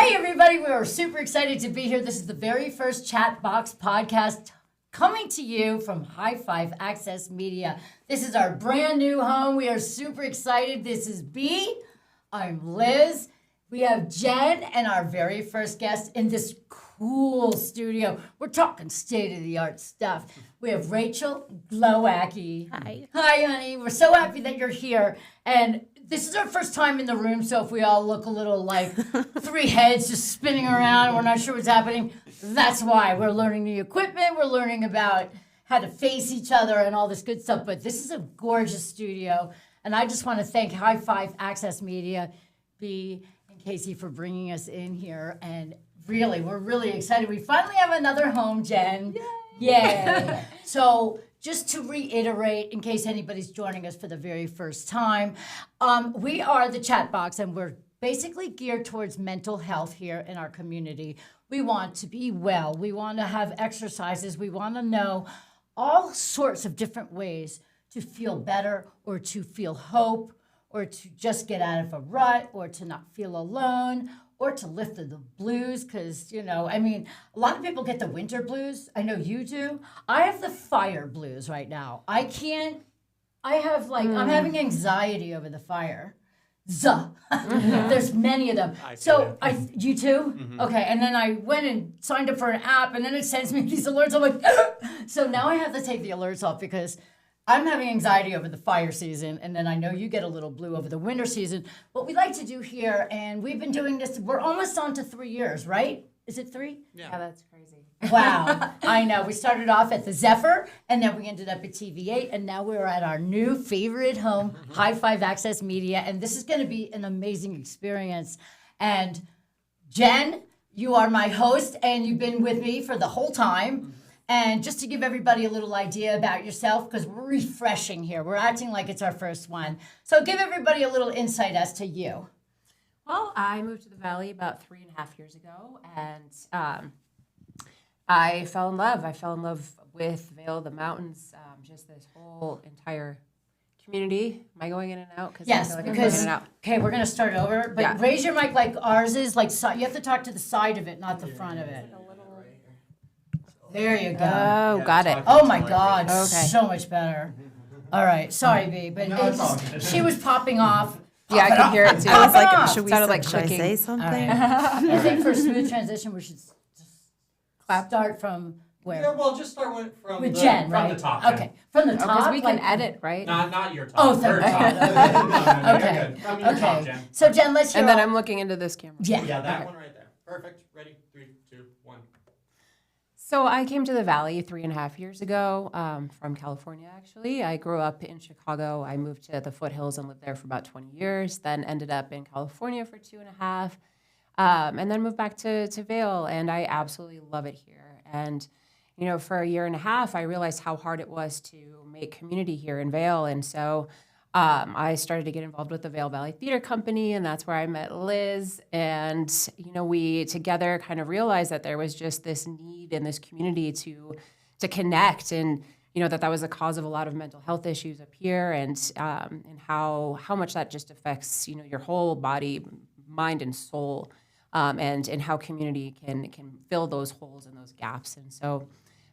Hey, everybody. We are super excited to be here. This is the very first ChatBox podcast coming to you from High Five Access Media. This is our brand new home. We are super excited. This is B. I'm Liz. We have Jen and our very first guest in this cool studio. We're talking state-of-the-art stuff. We have Rachel Glowacki. Hi. Hi, honey. We're so happy that you're here. And this is our first time in the room, so if we all look a little like three heads just spinning around and we're not sure what's happening, that's why. We're learning the equipment. We're learning about how to face each other and all this good stuff. But this is a gorgeous studio. And I just want to thank High Five Access Media, B, and Casey for bringing us in here. And really, we're really excited. We finally have another home, Jen. Yay. So just to reiterate, in case anybody's joining us for the very first time, we are the ChatBox, and we're basically geared towards mental health here in our community. We want to be well. We want to have exercises. We want to know all sorts of different ways to feel better or to feel hope or to just get out of a rut or to not feel alone or to lift the blues, because, you know, I mean, a lot of people get the winter blues. I know you do. I have the fire blues right now. I'm having anxiety over the fire. There's many of them. You too? Mm-hmm. Okay, and then I went and signed up for an app, and then it sends me these alerts. I'm like, so now I have to take the alerts off because I'm having anxiety over the fire season, and then I know you get a little blue over the winter season. What we like to do here, and we've been doing this, we're almost on to 3 years, right? Is it 3? Yeah, that's crazy. Wow, I know. We started off at the Zephyr, and then we ended up at TV8, and now we're at our new favorite home, High Five Access Media, and this is going to be an amazing experience. And Jen, you are my host, and you've been with me for the whole time. And just to give everybody a little idea about yourself, because we're refreshing here. We're acting like it's our first one. So give everybody a little insight as to you. Well, I moved to the Valley about 3.5 years ago, and I fell in love. I fell in love with Vail, the mountains, just this whole entire community. Am I going in and out? Yes, I feel like because, I'm going in and out. Okay, we're going to start over. But raise your mic like ours is. Like you have to talk to the side of it, not the front of it. There you go. Oh, got it. Oh my God, Okay. so much better. All right, sorry, B, but she was popping off. Yeah, I could hear it too. Pop It's like, off. should I Should I say something? I think for a smooth transition, we should just start from where? Yeah, well, just start with Jen, from right? the top. Okay, from the top. Because we can like- edit, right? Not your top. Oh, thank Her top. God. No, Okay. you're good. From your top, Okay, Jen. so Jen, let's hear And then all- I'm looking into this camera. Yeah, that one right there. Perfect. Ready? 3, 2, 1. So I came to the Valley 3.5 years ago from California, actually. I grew up in Chicago. I moved to the foothills and lived there for about 20 years, then ended up in California for 2.5, and then moved back to Vail, and I absolutely love it here. And, you know, for 1.5 years, I realized how hard it was to make community here in Vail, and so I started to get involved with the Vail Valley Theater Company, and that's where I met Liz. And, you know, we together kind of realized that there was just this need in this community to connect, and, you know, that was the cause of a lot of mental health issues up here, and how much that just affects, you know, your whole body, mind, and soul, and how community can fill those holes and those gaps. And so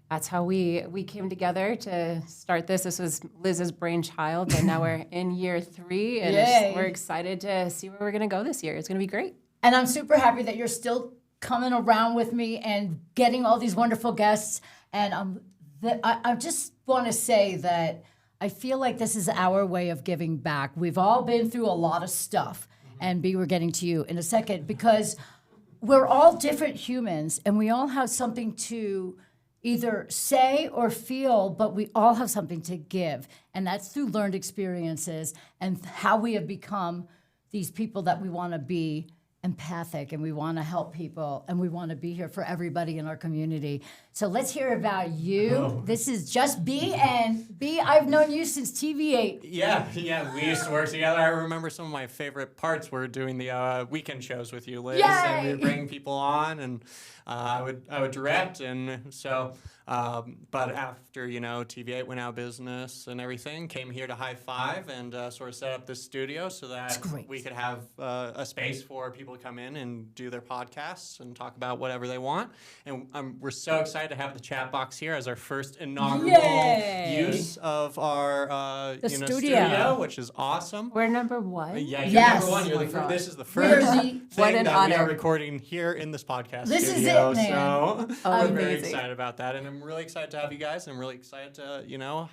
that's how we came together to start this. This was Liz's brainchild, and now we're in year 3, and we're excited to see where we're going to go this year. It's going to be great. And I'm super happy that you're still coming around with me and getting all these wonderful guests. And I just want to say that I feel like this is our way of giving back. We've all been through a lot of stuff. And B, we're getting to you in a second, because we're all different humans, and we all have something to either say or feel, but we all have something to give. And that's through learned experiences and how we have become these people that we want to be empathic, and we want to help people, and we want to be here for everybody in our community. So let's hear about you. Oh. This is just B, and B, I've known you since TV8. Yeah, we used to work together. I remember some of my favorite parts were doing the weekend shows with you, Liz. Yay! And we would bring people on, and I would direct, and so. But after, you know, TV8 went out of business and everything, came here to High Five and sort of set up this studio so that we could have a space for people people to come in and do their podcasts and talk about whatever they want. And we're so excited to have the ChatBox here as our first inaugural Yay! use of our studio. which is awesome. We're number one. Yeah, you're Yes. number one. You're Oh my the God. this is the We're first the- thing What an that we are honor. recording here in this podcast This is studio. it, man. So we're very Amazing. excited about that, and I'm really excited to have you guys. I'm really excited to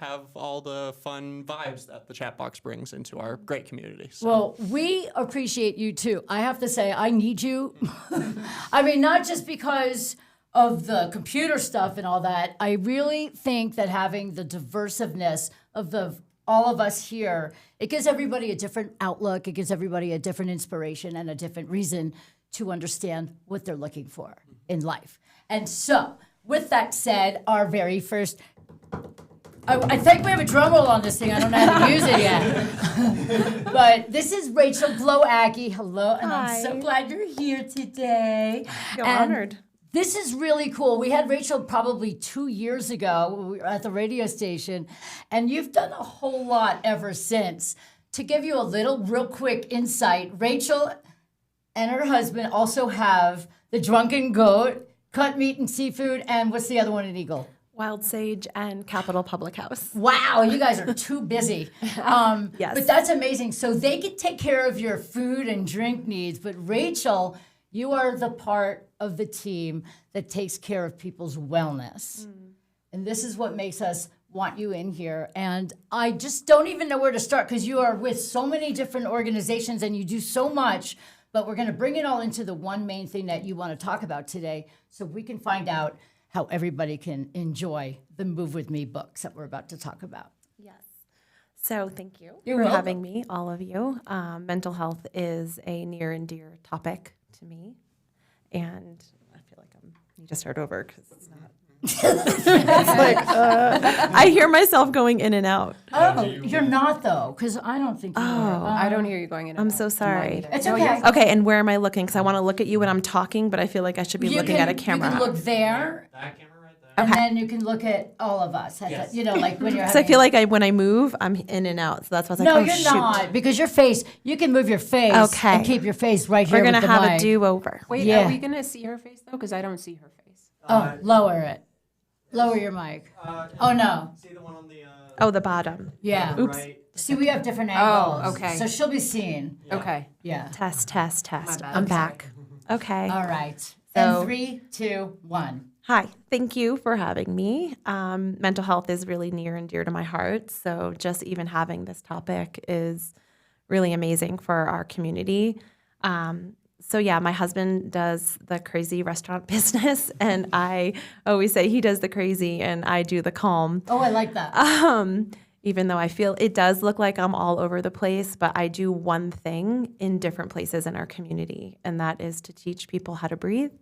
have all the fun vibes that the ChatBox brings into our great community. So. Well, we appreciate you too. I have to say, I need you. I mean, not just because of the computer stuff and all that. I really think that having the diversiveness of all of us here, it gives everybody a different outlook. It gives everybody a different inspiration and a different reason to understand what they're looking for in life. And so, with that said, our very first. I think we have a drum roll on this thing. I don't know how to use it yet. But this is Rachel Glowacki. Hello, and I'm so Hi. glad you're here today. Feel And honored. This is really cool. We had Rachel probably 2 years ago when we were at the radio station, and you've done a whole lot ever since. To give you a real quick insight, Rachel and her husband also have the Drunken Goat, Cut Meat and Seafood, and what's the other one in Eagle? Wild Sage and Capitol Public House. Wow, you guys are too busy. Yes. But that's amazing. So they can take care of your food and drink needs. But Rachel, you are the part of the team that takes care of people's wellness. And this is what makes us want you in here. And I just don't even know where to start because you are with so many different organizations and you do so much. But we're going to bring it all into the one main thing that you want to talk about today so we can find out how everybody can enjoy the Move With Me books that we're about to talk about. Yes. So thank you You're for welcome. having me, all of you. Mental health is a near and dear topic to me. And I feel like I need to start over because it's not. It's like, I hear myself going in and out. Oh, you're not though, because I don't think you are. I don't hear you going in. I'm so sorry. It's No, okay. you're Okay, and where am I looking? Because I want to look at you when I'm talking, but I feel like I should be looking at a camera. You can look there, That camera right there. and then you can look at all of us. Yes. Like when you're. Because I having- feel like when I move, I'm in and out. So that's why I was like, No, oh, you're shoot. not, because your face. You can move your face. Okay. And keep your face right here. We're going with to the have mic. a do-over. Wait, Yeah. are we gonna see her face though? Because I don't see her face. Oh, lower it. Lower your mic. Oh no. See the one on the Oh, the bottom. Yeah. Oops. right? See, we have different angles. Oh, okay. So she'll be seen. Okay. Yeah. Test. bad. I'm back. Okay. All right. So- And 3, 2, 1. Hi. Thank you for having me. Mental health is really near and dear to my heart. So just even having this topic is really amazing for our community. So yeah, my husband does the crazy restaurant business, and I always say he does the crazy and I do the calm. Oh, I like that. Even though I feel it does look like I'm all over the place, but I do one thing in different places in our community, and that is to teach people how to breathe,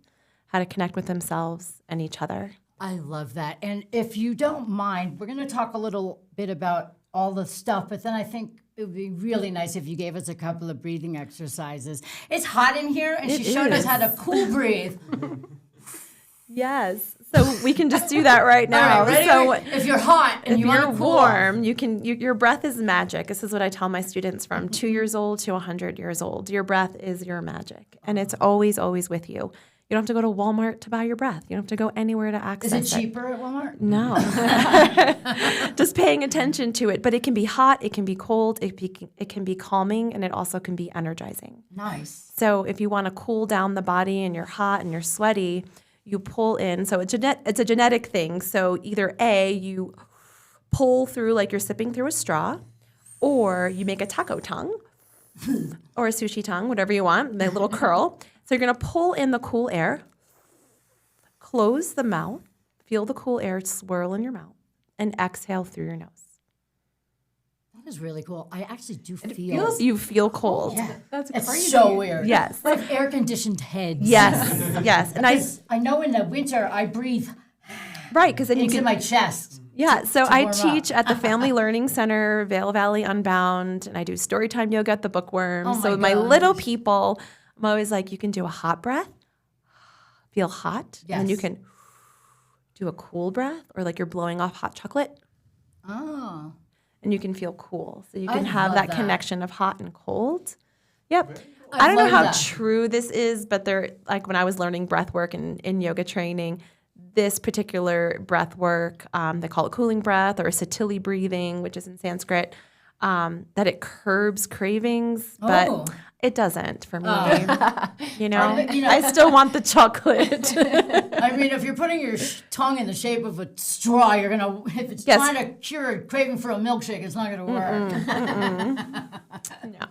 how to connect with themselves and each other. I love that. And if you don't mind, we're going to talk a little bit about all the stuff, but then I think it would be really nice if you gave us a couple of breathing exercises. It's hot in here, and she showed us how to cool breathe. Yes. So we can just do that right now. All right, ready? So if you're hot and if you you're want to cool off. warm, your breath is magic. This is what I tell my students from 2 years old to 100 years old. Your breath is your magic, and it's always, always with you. You don't have to go to Walmart to buy your breath. You don't have to go anywhere to access Is it cheaper at Walmart? No. Just paying attention to it. But it can be hot, it can be cold, it can be calming, and it also can be energizing. Nice. So if you want to cool down the body and you're hot and you're sweaty, you pull in. So it's a genetic thing. So either A, you pull through like you're sipping through a straw, or you make a taco tongue or a sushi tongue, whatever you want, the little curl. So you're going to pull in the cool air, close the mouth, feel the cool air swirl in your mouth, and exhale through your nose. That is really cool. I actually do feel. You feel cold. Yeah. That's It's crazy. so weird. Yes. We have air-conditioned heads. Yes, yes. And I know in the winter I breathe right, because then you into can my chest. Yeah, so I warm teach at the Family Learning Center, Vail Valley Unbound, and I do storytime yoga at the Bookworm. Oh So my my little gosh. people, I'm always like, you can do a hot breath, feel hot, and then you Yes. can do a cool breath, or like you're blowing off hot chocolate, Oh. and you can feel cool. So you I can have love that that. connection of hot and cold. Yep. I don't know learned how that. true this is, but there, like when I was learning breath work in yoga training, this particular breath work, they call it cooling breath or satili breathing, which is in Sanskrit, that it curbs cravings, but Oh. it doesn't for me. You You know- I still want the chocolate. I mean, if you're putting your tongue in the shape of a straw, you're gonna. If it's Yes. trying to cure a craving for a milkshake, it's not gonna work. No.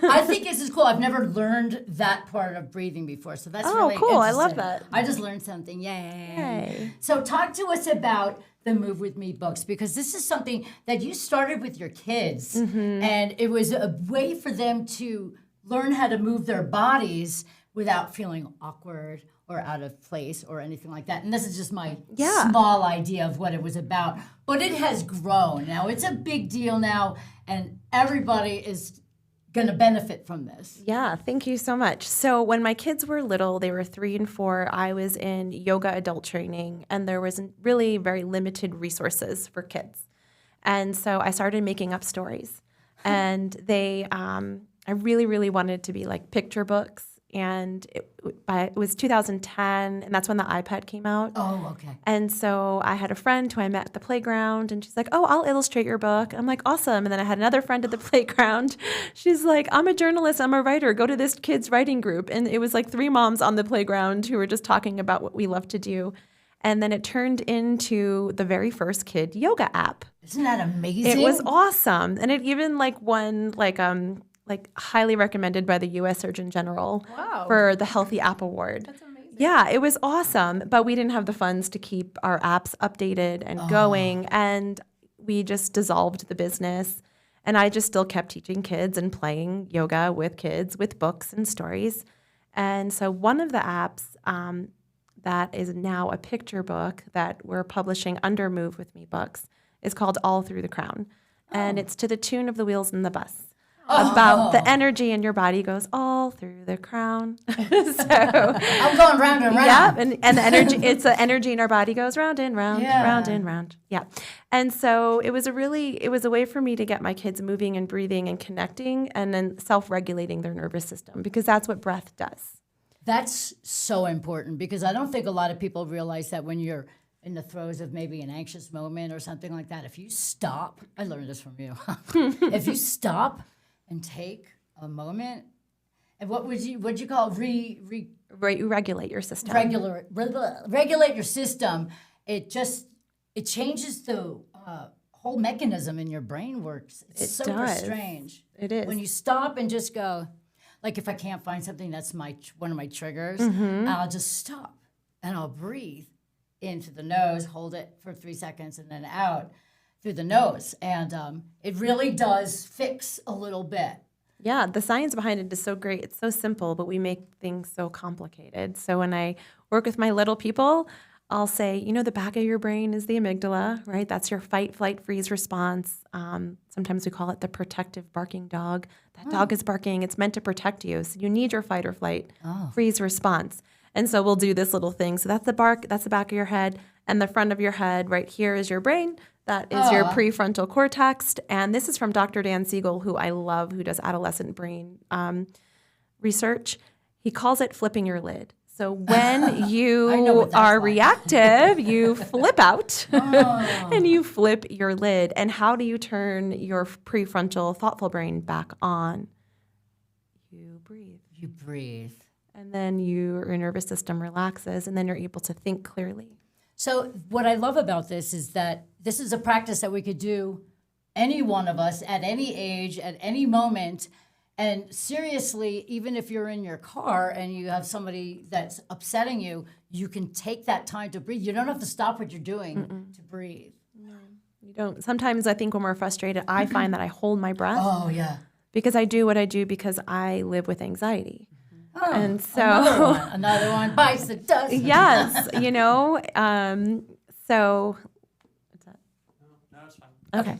I think this is cool. I've never learned that part of breathing before, so that's Oh, really cool. I love interesting. that. I just learned something. Yay! Yay. So, talk to us about the Move With Me books, because this is something that you started with your kids, and it was a way for them to learn how to move their bodies without feeling awkward or out of place or anything like that. And this is just my small idea of what it was about. But it has grown. Now, it's a big deal now, and everybody is going to benefit from this. Yeah, thank you so much. So when my kids were little, they were 3 and 4, I was in yoga adult training, and there was really very limited resources for kids. And so I started making up stories. And I really, really wanted to be like picture books. And it was 2010, and that's when the iPad came out. Oh, okay. And so I had a friend who I met at the playground, and she's like, "Oh, I'll illustrate your book." I'm like, "Awesome." And then I had another friend at the playground. She's like, "I'm a journalist. I'm a writer. Go to this kid's writing group." And it was like 3 moms on the playground who were just talking about what we love to do. And then it turned into the very first kid yoga app. Isn't that amazing? It was awesome. And it even won highly recommended by the U.S. Surgeon General for the Healthy App Award. That's amazing. Yeah, it was awesome, but we didn't have the funds to keep our apps updated and going, and we just dissolved the business. And I just still kept teaching kids and playing yoga with kids with books and stories. And so one of the apps that is now a picture book that we're publishing under Move With Me Books is called All Through the Crown. And it's to the tune of the wheels in the bus. About the energy in your body goes all through the crown. So I'm going round and round. yeah, and the energy, it's the energy in our body goes round and round, Yeah. round and round. Yeah. And so it was a way for me to get my kids moving and breathing and connecting and then self-regulating their nervous system, because that's what breath does. That's so important, because I don't think a lot of people realize that when you're in the throes of maybe an anxious moment or something like that, if you stop, I learned this from you. If you stop and take a moment, and what'd you call Regulate your system. regulate your system, it changes the whole mechanism in your brain works. It's It super does. strange. It is. When you stop and just go, like if I can't find something that's one of my triggers, Mm-hmm. I'll just stop and I'll breathe into the nose, hold it for 3 seconds, and then out through the nose. And it really does fix a little bit. Yeah, the science behind it is so great. It's so simple, but we make things so complicated. So when I work with my little people, I'll say, the back of your brain is the amygdala, right? That's your fight, flight, freeze response. Sometimes we call it the protective barking dog. That dog is barking. It's meant to protect you. So you need your fight or flight, freeze response. And so we'll do this little thing. So that's the bark, that's the back of your head. And the front of your head right here is your brain. That is your prefrontal cortex. And this is from Dr. Dan Siegel, who I love, who does adolescent brain research. He calls it flipping your lid. So when you are reactive, you flip out and you flip your lid. And how do you turn your prefrontal thoughtful brain back on? You breathe. You breathe. And then your nervous system relaxes, and then you're able to think clearly. So what I love about this is that this is a practice that we could do, any one of us, at any age, at any moment. And seriously, even if you're in your car and you have somebody that's upsetting you, you can take that time to breathe. You don't have to stop what you're doing to breathe. You don't. Sometimes I think when we're frustrated, I find that I hold my breath Oh, yeah. because I do what I do because I live with anxiety. Oh, And so, another one bites the dust. yes, so, what's that? No, it's fine. Okay.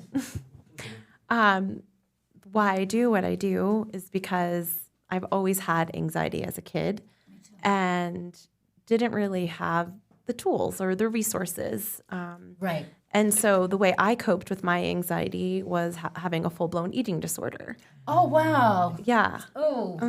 Why I do what I do is because I've always had anxiety as a kid and didn't really have the tools or the resources. Right. And so the way I coped with my anxiety was having a full-blown eating disorder. Oh, wow. Yeah. Oh,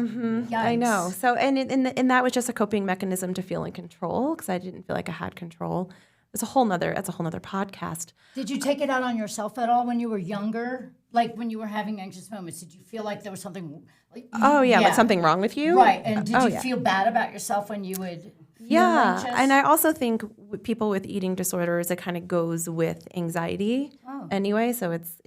I know. So, and that was just a coping mechanism to feel in control because I didn't feel like I had control. That's a whole nother podcast. Did you take it out on yourself at all when you were younger? Like when you were having anxious moments, did you feel like there was something like Like something wrong with you? Right. And did you feel bad about yourself when you would feel anxious? And I also think with people with eating disorders, it kind of goes with anxiety anyway. So it's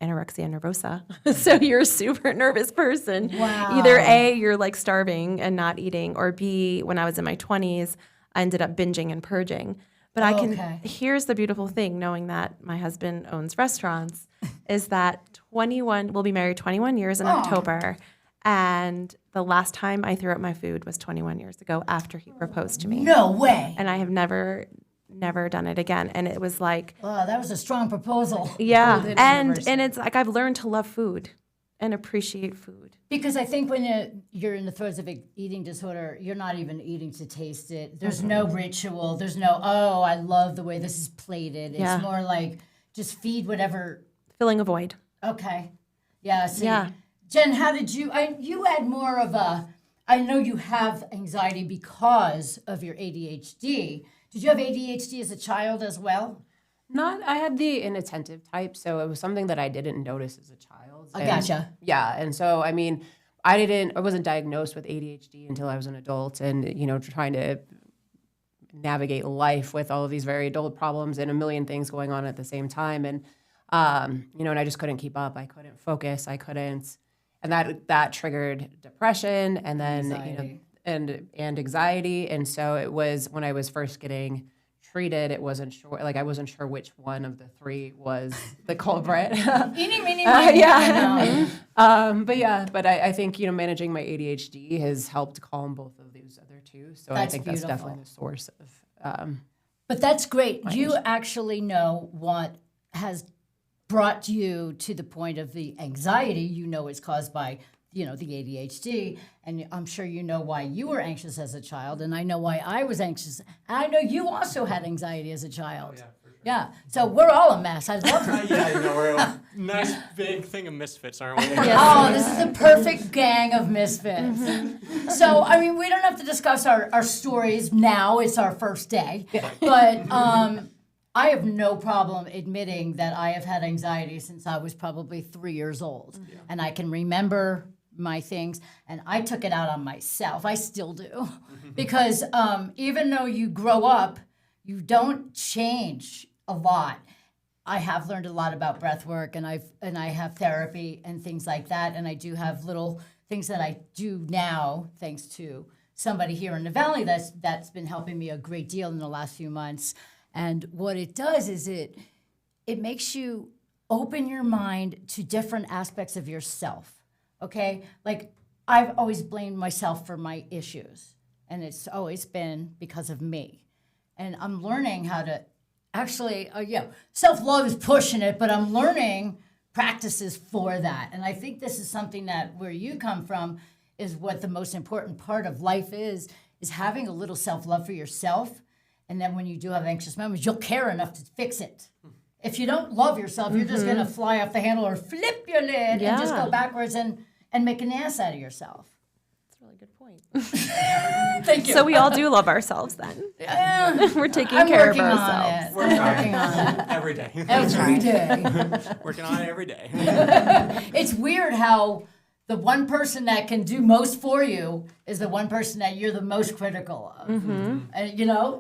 anorexia nervosa. So you're a super nervous person. Wow. Either A, you're like starving and not eating, or B, when I was in my 20s, I ended up binging and purging. But here's the beautiful thing, knowing that my husband owns restaurants, is that we'll be married 21 years in October. And the last time I threw up my food was 21 years ago after he proposed to me. No way. And I have never done it again. And it was like, Wow, that was a strong proposal. yeah. And it's like I've learned to love food and appreciate food. Because I think when you're in the throes of an eating disorder, you're not even eating to taste it. There's no ritual. There's no, I love the way this is plated. It's more like just feed whatever. Filling a void. Okay. Yeah. See, Yeah. Jen, how did you had more of I know you have anxiety because of your ADHD. Did you have ADHD as a child as well? I had the inattentive type, so it was something that I didn't notice as a child. I gotcha. Yeah, and so, I mean, I wasn't diagnosed with ADHD until I was an adult and, trying to navigate life with all of these very adult problems and a million things going on at the same time. And, and I just couldn't keep up. I couldn't focus. And that triggered depression and then, Anxiety. and anxiety. And so it was when I was first getting treated, I wasn't sure which one of the three was the culprit. Eeny, meeny, miny. But I think, managing my ADHD has helped calm both of these other two. So I think that's definitely the source of. But that's great. You actually know what has brought you to the point of the anxiety is caused by, the ADHD. And I'm sure you know why you were anxious as a child. And I know why I was anxious. And I know you also had anxiety as a child. Oh, yeah, for sure. Yeah. So we're all a mess. I love it. We're a nice big thing of misfits, aren't we? Oh, this is the perfect gang of misfits. So, I mean, we don't have to discuss our stories now. It's our first day. But I have no problem admitting that I have had anxiety since I was probably 3 years old. Yeah. And I can remember my things, and I took it out on myself. I still do. Because even though you grow up, you don't change a lot. I have learned a lot about breath work, and I have therapy and things like that, and I do have little things that I do now thanks to somebody here in the Valley that's been helping me a great deal in the last few months. And what it does is it makes you open your mind to different aspects of yourself, okay? Like, I've always blamed myself for my issues, and it's always been because of me. And I'm learning how to actually, self-love is pushing it, but I'm learning practices for that. And I think this is something that where you come from is what the most important part of life is having a little self-love for yourself. And then when you do have anxious moments, you'll care enough to fix it. If you don't love yourself, you're just going to fly off the handle or flip your lid and just go backwards and make an ass out of yourself. That's a really good point. Thank you. So we all do love ourselves then. Yeah. We're taking care of ourselves. I'm working on it. Every day. Every day. Working on it every day. It's weird how the one person that can do most for you is the one person that you're the most critical of. And,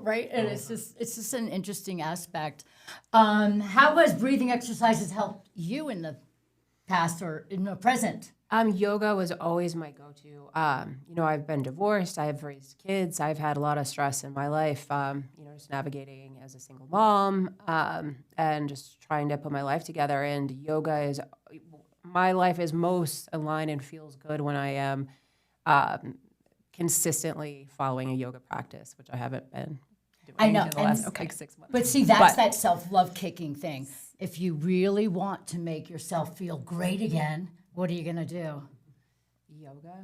right? And it's just an interesting aspect. How has breathing exercises helped you in the past or in the present? Yoga was always my go-to. I've been divorced. I've raised kids. I've had a lot of stress in my life, just navigating as a single mom and just trying to put my life together. And my life is most aligned and feels good when I am consistently following a yoga practice, which I haven't been doing I know, in the last 6 months. But see, that's that self-love kicking thing. If you really want to make yourself feel great again, what are you going to do?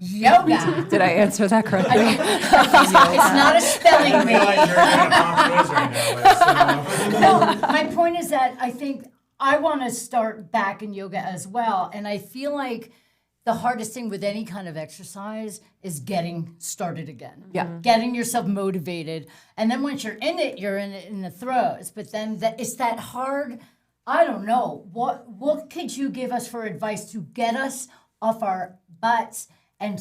Yoga. Did I answer that correctly? It's not a spelling I feel bee. like you're in a pop quiz right now. No, my point is that I think I want to start back in yoga as well. And I feel like the hardest thing with any kind of exercise is getting started again. Yeah. Getting yourself motivated. And then once you're in it in the throes. But then it's that hard, I don't know. What could you give us for advice to get us off our butts? And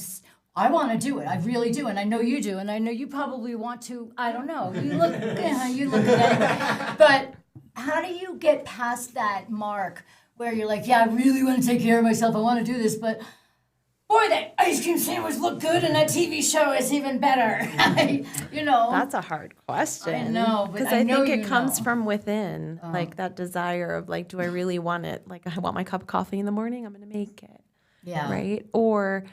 I want to do it. I really do. And I know you do. And I know you probably want to. I don't know. You look good anyway. But how do you get past that mark where you're like, yeah, I really want to take care of myself. I want to do this. But boy, that ice cream sandwich looked good. And that TV show is even better. You know. That's a hard question. I know, but because I I know think you it comes know. from within, like that desire of like, do I really want it? Like, I want my cup of coffee in the morning. I'm going to make it. Yeah. Right. Or,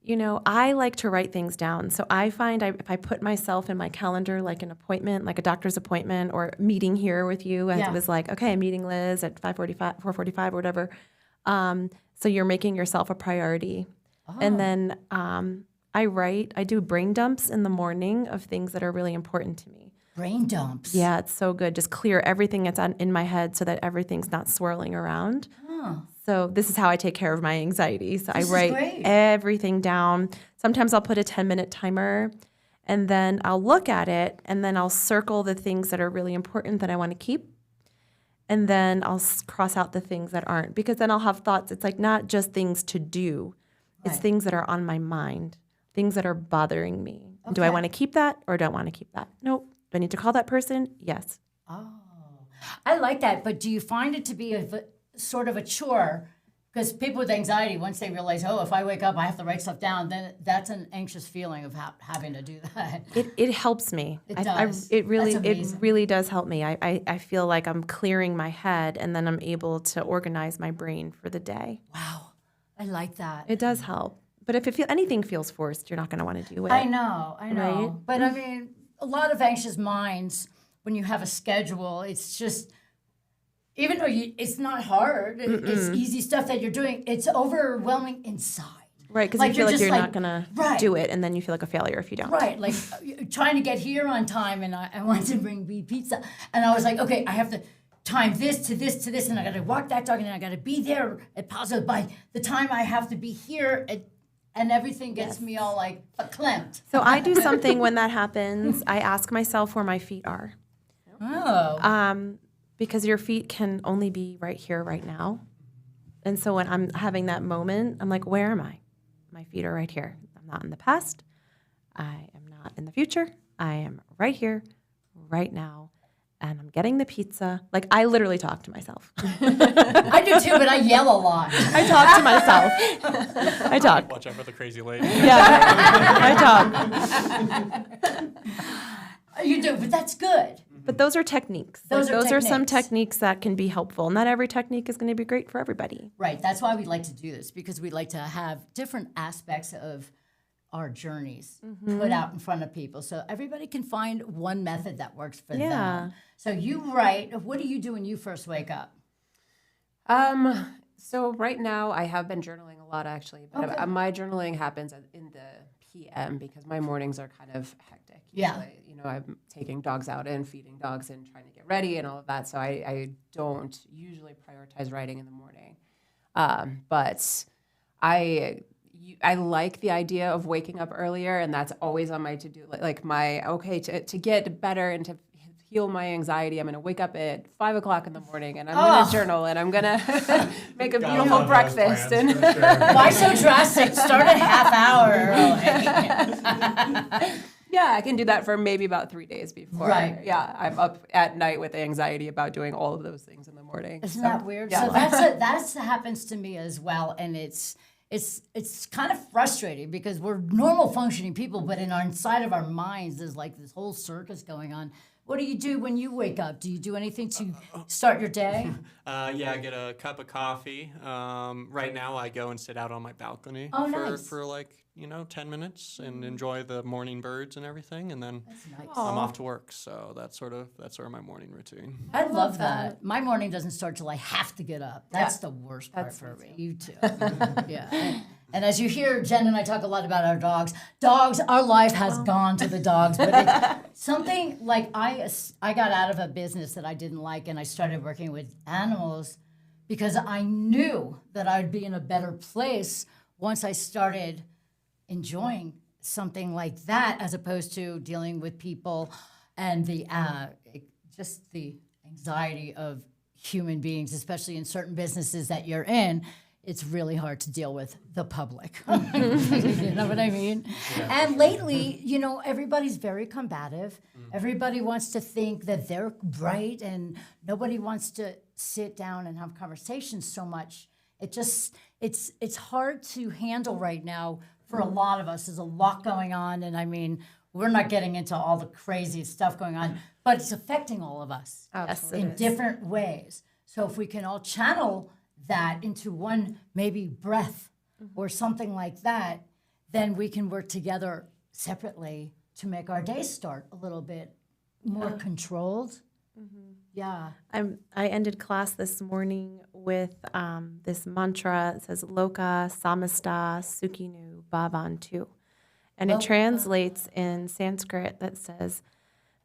you know, I like to write things down. So I find if I put myself in my calendar, like an appointment, like a doctor's appointment or meeting here with you, and Yeah. it was like, okay, I'm meeting Liz at 4:45 or whatever. So you're making yourself a priority. And then I do brain dumps in the morning of things that are really important to me. Brain dumps. Yeah, it's so good. Just clear everything that's in my head so that everything's not swirling around. So this is how I take care of my anxiety. So This is I write great. everything down. Sometimes I'll put a 10-minute timer, and then I'll look at it, and then I'll circle the things that are really important that I want to keep. And then I'll cross out the things that aren't, because then I'll have thoughts. It's like not just things to do. It's Right. things that are on my mind, things that are bothering me. Do I Okay. want to keep that or don't want to keep that? Nope. Do I need to call that person? Yes. I like that, but do you find it to be sort of a chore? Because people with anxiety, once they realize, oh, if I wake up, I have to write stuff down, then that's an anxious feeling of having to do that. It helps me. It does. It That's amazing. really does help me. I feel like I'm clearing my head, and then I'm able to organize my brain for the day. Wow, I like that. It does help. But if anything feels forced, you're not going to want to do it. I know. Right? But I mean, a lot of anxious minds, when you have a schedule, it's just, even though it's not hard, it's easy stuff that you're doing, it's overwhelming inside. Right, because Like, you feel like just you're not going to right. do it, and then you feel like a failure if you don't. Right, like trying to get here on time, and I wanted to bring me pizza, and I was like, okay, I have to time this to this to this, and I got to walk that dog, and then I got to be there at Paso by the time I have to be here, and everything gets me all like clamped. So I do something when that happens. I ask myself where my feet are. Oh, Because your feet can only be right here, right now. And so when I'm having that moment, I'm like, where am I? My feet are right here. I'm not in the past. I am not in the future. I am right here, right now. And I'm getting the pizza. Like, I literally talk to myself. I do too, but I yell a lot. I talk to myself. I talk. Watch out for the crazy lady. Yeah, I talk. You do, but that's good. But those are techniques. Those are are some techniques. techniques that can be helpful. Not every technique is going to be great for everybody. Right, that's why we like to do this, because we like to have different aspects of our journeys put out in front of people, so everybody can find one method that works for Yeah. them. So you write. What do you do when you first wake up? So right now I have been journaling a lot actually, but Okay. my journaling happens in the PM because my mornings are kind of hectic. Yeah. Usually, you know, I'm taking dogs out and feeding dogs and trying to get ready and all of that. So I don't usually prioritize writing in the morning. But I like the idea of waking up earlier, and that's always on my to-do to get better and to heal my anxiety. I'm going to wake up at 5 o'clock in the morning, and I'm going to journal, and I'm going to make a beautiful Love those breakfast. plans, And for sure. Why so drastic? Start a half hour early. yeah, I can do that for maybe about 3 days before. Right. Yeah, I'm up at night with anxiety about doing all of those things in the morning. Isn't So, that weird? yeah. So that happens to me as well, and it's kind of frustrating because we're normal functioning people, but inside of our minds there's like this whole circus going on. What do you do when you wake up? Do you do anything to start your day? Yeah, I get a cup of coffee. Right now, I go and sit out on my balcony Oh, nice. for like 10 minutes and enjoy the morning birds and everything, and then That's nice. I'm off to work. So that's sort of my morning routine. I love that. My morning doesn't start till I have to get up. That's the worst part That's for me me. You too. Yeah. And as you hear, Jen and I talk a lot about our dogs. Dogs, our life has gone to the dogs. But something like I got out of a business that I didn't like, and I started working with animals because I knew that I would be in a better place once I started enjoying something like that, as opposed to dealing with people and just the anxiety of human beings, especially in certain businesses that you're in. It's really hard to deal with the public. You know what I mean? Yeah. And lately, everybody's very combative. Everybody wants to think that they're right, and nobody wants to sit down and have conversations so much. It's hard to handle right now for a lot of us. There's a lot going on, and I mean, we're not getting into all the crazy stuff going on, but it's affecting all of us in different ways. So if we can all channel that into one maybe breath or something like that, then we can work together separately to make our day start a little bit more controlled. Yeah. I ended class this morning with this mantra. It says Loka Samasta Sukhinu Bhavantu. And it translates in Sanskrit that says,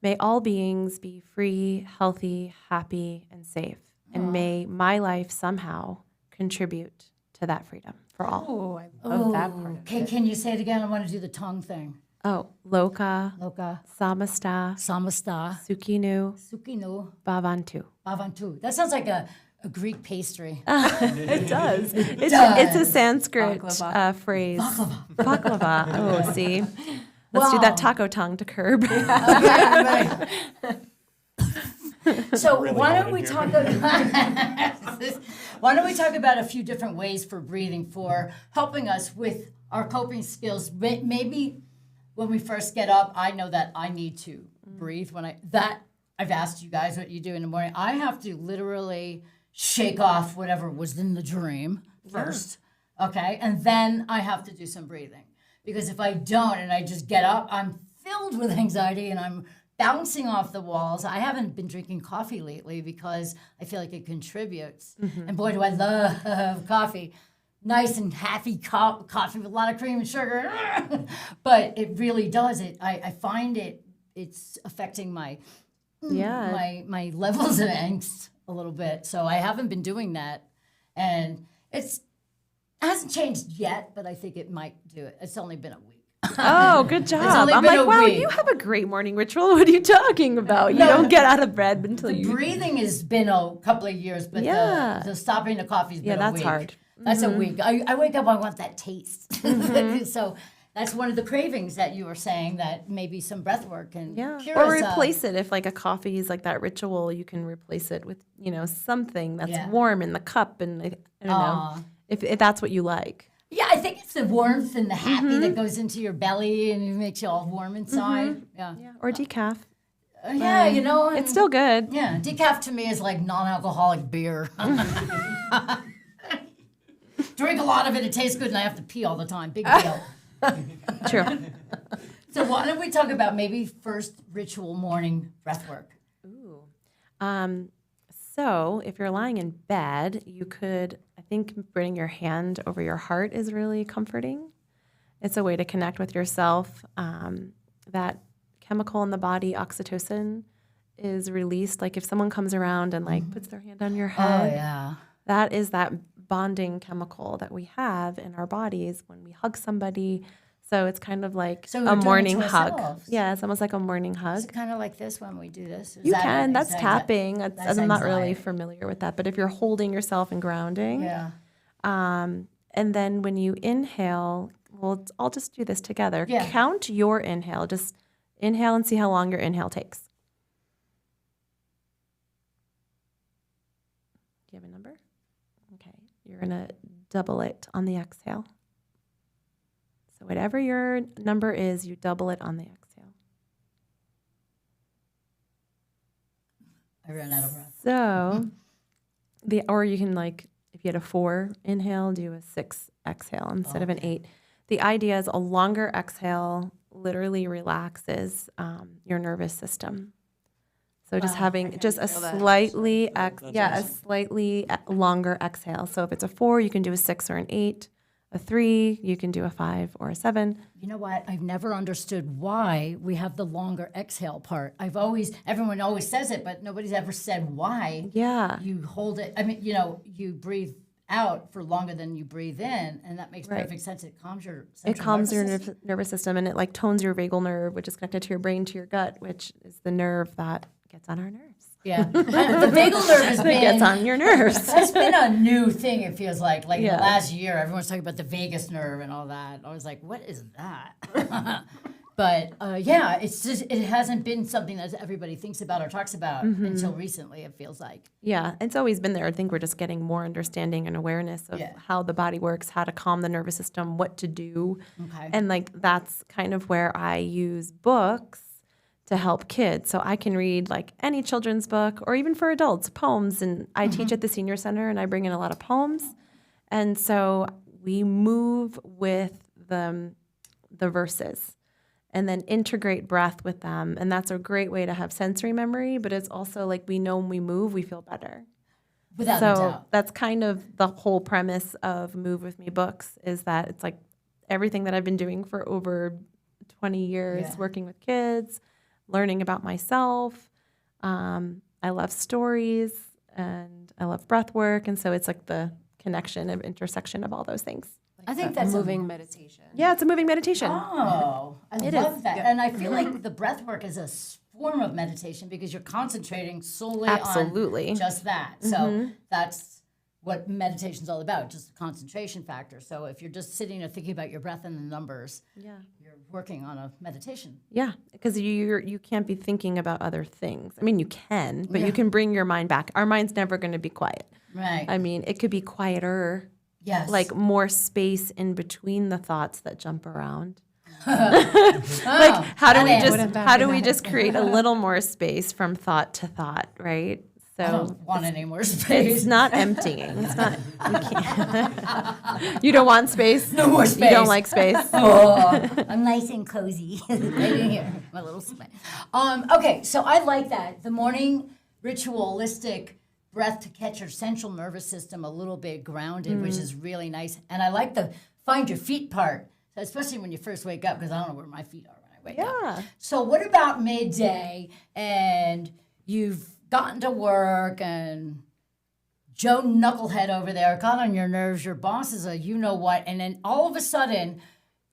may all beings be free, healthy, happy, and safe. And may my life somehow contribute to that freedom for all. Oh, I love that part of it. Can you say it again? I want to do the tongue thing. Oh, Loka Samasta Samasta Sukhinu Bhavantu. Bhavantu. That sounds like a Greek pastry. It does. It's a Sanskrit phrase. Baklava. Oh, see? Let's do that taco tongue to curb. Okay, so Really why hot don't in we here. talk about a few different ways for breathing, for helping us with our coping skills. Maybe when we first get up, I know that I need to breathe. I've asked you guys what you do in the morning. I have to literally shake off whatever was in the dream first, okay? And then I have to do some breathing. Because if I don't and I just get up, I'm filled with anxiety and I'm bouncing off the walls. I haven't been drinking coffee lately because I feel like it contributes. And boy, do I love coffee. Nice and happy coffee with a lot of cream and sugar. But it really does. I find it's affecting my levels of angst a little bit. So I haven't been doing that. And it hasn't changed yet, but I think it might do it. It's only been a week. Oh, good job. only I'm been like, a wow, week. you have a great morning ritual. What are you talking about? You don't get out of bed until The you... breathing has been a couple of years, but the stopping the coffee's been a that's week. hard. That's a week. I wake up, I want that taste. So that's one of the cravings that you were saying, that maybe some breath work can cure Or us of. replace it. If like a coffee is like that ritual, you can replace it with, something that's warm in the cup. And I don't know if that's what you like. Yeah, I think it's the warmth and the happy that goes into your belly and it makes you all warm inside. Yeah. Or decaf. And It's still good. Yeah, decaf to me is like non-alcoholic beer. Drink a lot of it, it tastes good, and I have to pee all the time. Big deal. True. So why don't we talk about maybe first ritual morning breath work? So if you're lying in bed, you could, I think putting your hand over your heart is really comforting. It's a way to connect with yourself. That chemical in the body, oxytocin, is released. Like if someone comes around and like puts their hand on your head, that is that bonding chemical that we have in our bodies when we hug somebody. So it's kind of like a morning hug. Yeah, it's almost like a morning hug. Is it kind of like this when we do this? You can. That's tapping. I'm not really familiar with that. But if you're holding yourself and grounding. Yeah. And then when you inhale, we'll all just do this together. Yeah. Count your inhale. Just inhale and see how long your inhale takes. Do you have a number? Okay. You're going to double it on the exhale. So whatever your number is, you double it on the exhale. I ran out of breath. So, or you can if you had a 4 inhale, do a 6 exhale instead of an 8. The idea is a longer exhale literally relaxes your nervous system. So just having just a slightly, a slightly longer exhale. So if it's a 4, you can do a 6 or an 8. a 3, you can do a 5 or a 7. You know what? I've never understood why we have the longer exhale part. Everyone always says it, but nobody's ever said why. Yeah. You hold it. I mean, you breathe out for longer than you breathe in, and that makes Right. perfect sense. It calms your It central calms your nervous system. nervous system, and it like tones your vagal nerve, which is connected to your brain, to your gut, which is the nerve that gets on our nerves. Yeah. The vagal nerve has It gets been on your nerves. that's been a new thing, it feels like. Like Yeah. the last year, everyone's talking about the vagus nerve and all that. I was like, what is that? But yeah, it's just, it hasn't been something that everybody thinks about or talks about until recently, it feels like. Yeah, it's always been there. I think we're just getting more understanding and awareness of Yeah. how the body works, how to calm the nervous system, what to do. Okay. And like that's kind of where I use books to help kids. So I can read like any children's book or even for adults, poems. And I teach at the senior center and I bring in a lot of poems. And so we move with the verses and then integrate breath with them. And that's a great way to have sensory memory, but it's also like we know when we move, we feel better. Without a So doubt. that's kind of the whole premise of Move With Me books is that it's like everything that I've been doing for over 20 years, Yeah. working with kids, learning about myself. I love stories and I love breath work. And so it's like the connection of intersection of all those things. I think that's moving meditation. Yeah, it's a moving meditation. Oh, I It love is. that. And I feel like the breath work is a form of meditation because you're concentrating solely Absolutely. on just that. So that's what meditation's all about, just the concentration factor. So if you're just sitting and thinking about your breath and the numbers, Yeah. you're working on a meditation. Yeah, because you can't be thinking about other things. I mean, you can, but Yeah. you can bring your mind back. Our mind's never going to be quiet. Right. I mean, it could be quieter, Yes. like more space in between the thoughts that jump around. like How do we that just Wouldn't that how be do we nice? just create a little more space from thought to thought, right? I So don't want any more space. it's not emptying. It's not. You, can't. You don't want space. No more You space. don't like space. Oh, I'm nice and cozy right in here, my little space. Okay, so I like that. The morning ritualistic breath to catch your central nervous system a little bit grounded, which is really nice. And I like the find your feet part, so especially when you first wake up, because I don't know where my feet are when I wake up. Yeah. So what about midday and you've gotten to work and Joe Knucklehead over there got on your nerves, your boss is a you-know-what, and then all of a sudden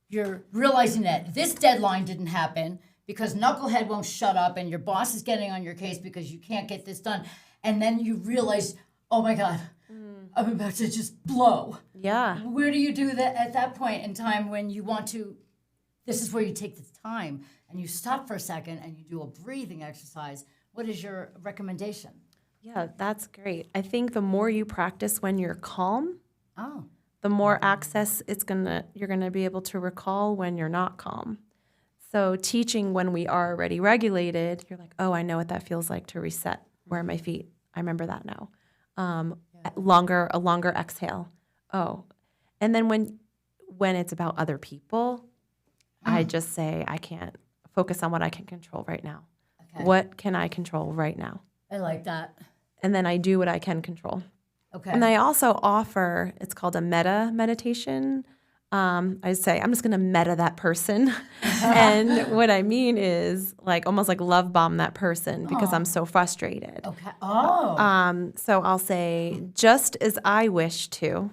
you're realizing that this deadline didn't happen because Knucklehead won't shut up and your boss is getting on your case because you can't get this done. And then you realize, oh my God, I'm about to just blow. Yeah. Where do you do that at that point in time when you want to, this is where you take the time and you stop for a second and you do a breathing exercise. What is your recommendation? Yeah, that's great. I think the more you practice when you're calm, Oh, the more access you're gonna be able to recall when you're not calm. So teaching when we are already regulated, you're like, oh, I know what that feels like to reset. Where are my feet? I remember that now. A longer exhale. Oh, and then when it's about other people, I just say I can't focus on what I can control right now. okay. What can I control right now? I like that. And then I do what I can control. Okay. And I also offer, it's called a meta meditation. I say, I'm just going to meta that person. And what I mean is like almost like love bomb that person because I'm so frustrated. Okay. Oh. So I'll say, just as I wish to,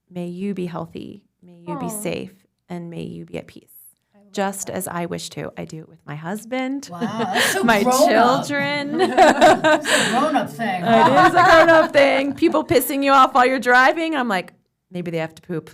may you be healthy, may you be safe, and may you be at peace. Just as I wish to. I do it with my husband, Wow. That's so my grown-up. children. It's a grown-up thing. It is a grown-up thing. People pissing you off while you're driving. I'm like, maybe they have to poop.